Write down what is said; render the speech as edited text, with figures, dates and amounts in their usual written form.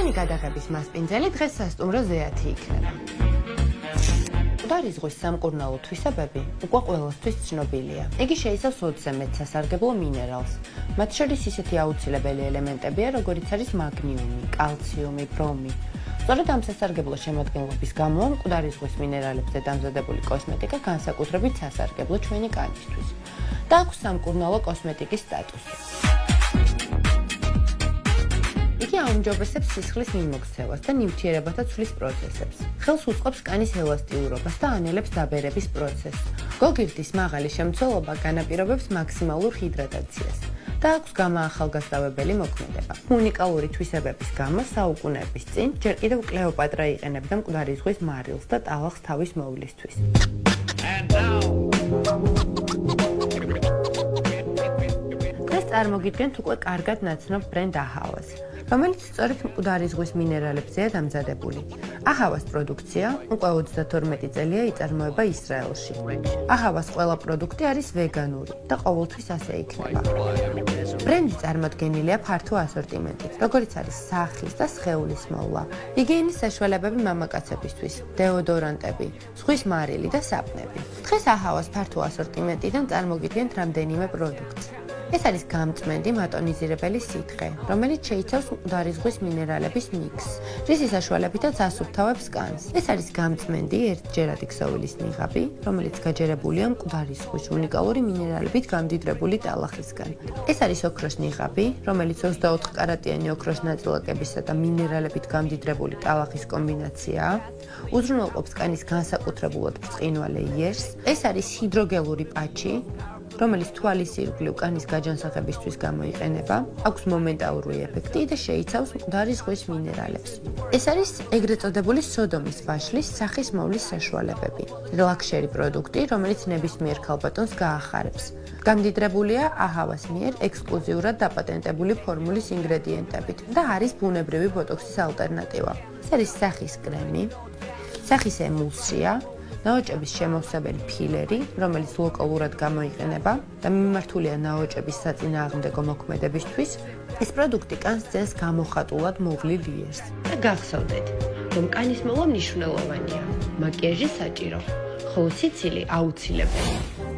ჩვენი გადაღების მასპინძელი დღეს სასტუმრო ზეათი იქნება. მკვდარი ზღვის სამკურნალო თვისებები უკვე ყველასთვის ცნობილია. იგი შეიცავს 20-ზე მეტ სასარგებლო მინერალს. მათ შორის ისეთი აუცილებელი ელემენტებია, როგორიც არის მაგნიუმი, კალციუმი, ბრომი. სწორედ ამ სასარგებლო შემადგენლობის გამო მკვდარი ზღვის მინერალებზე დამზადებული კოსმეტიკა განსაკუთრებით სასარგებლო ჩვენი კანისთვის და აქვს სამკურნალო კოსმეტიკის სტატუსი. იგი აუმჯობესებს სისხლის მიმოქცევას და ნივთიერებათა ცვლის პროცესებს. ხელს უწყობს კანის ელასტიურობას და ანელებს დაბერების პროცესს. გოგირდის მაღალი შემცველობა განაპირობებს მაქსიმალურ ჰიდრატაციას და აქვს გამაახალგაზრდავებელი მოქმედება. უნიკალური თვისებების გამო საუკუნეების წინ ჯერ კიდევ კლეოპატრა იყენებდა მკვდარი ზღვის მარილს და ტალახს თავის მოვლისთვის. დღეს წარმოგიდგენთ უკვე კარგად ნაცნობ ბრენდ აჰავას, რომელიც სწორედ მკვდარი ზღვის მინერალებზეა დამზადებული. აჰავას პროდუქცია უკვე 32 წელია იწარმოება ისრაელში. აჰავას ყველა პროდუქტი არის ვეგანური და ყოველთვის ასე იქნება. ბრენდი წარმოდგენილია ფართო ასორტიმენტით, როგორიც არის სახის და სხეულის მოვლა, ჰიგიენის საშუალებები მამაკაცებისთვის, დეოდორანტები, ზღვის მარილი და საპნები. დღეს აჰავას ფართო ასორტიმენტიდან წარმოგიდგენთ რამდენიმე პროდუქტს. ეს არის გამწმენდი მატონიზირებელი სითხე, რომელიც შეიცავს მკვდარი ზღვის მინერალების მიქსს, რისი საშუალებითაც ასუფთავებს კანს. ეს არის გამწმენდი ერთჯერადი ქსოვილის ნიღაბი, რომელიც გაჯერებულია მკვდარი ზღვის უნიკალური მინერალებით გამდიდრებული ტალახისგან. ეს არის ოქროს ნიღაბი, რომელიც 24 კარატიანი ოქროს ნაწილაკებისა და მინერალებით გამდიდრებული ტალახის კომბინაციაა. უზრუნველყოფს კანის განსაკუთრებულად ბრწყინვალე იერს. ეს არის ჰიდროგელური პაჩი, რომელიც თვალის ირგვლივ კანის გაჯანსაღებისთვის გამოიყენება, აქვს მომენტალური ეფექტი და შეიცავს მკვდარი ზღვის მინერალებს. ეს არის ეგრეთ წოდებული სოდომის ვაშლის სახის მოვლის საშუალებები. რელაქშერი პროდუქტი, რომელიც ნებისმიერ ქალბატონს გაახარებს. გამდიდრებულია აჰავას მიერ ექსკლუზიურად დაპატენტებული ფორმულის ინგრედიენტებით და არის ბუნებრივი ბოტოქსის ალტერნატივა. ეს არის სახის კრემი, სახის ემულსია, ნაოჭების შემავსებელი ფილერი, რომელიც ლოკალურად გამოიყენება და მიმართულია ნაოჭების საწინააღმდეგო მოქმედებისთვის, ეს პროდუქტი კანს ძენს გამოხატულად მოვლილ იერს. და გახსოვდეთ, რომ კანის მოვლა მნიშვნელოვანია, მაკიაჟი საჭირო, ხოლო სიცილი აუცილებელი.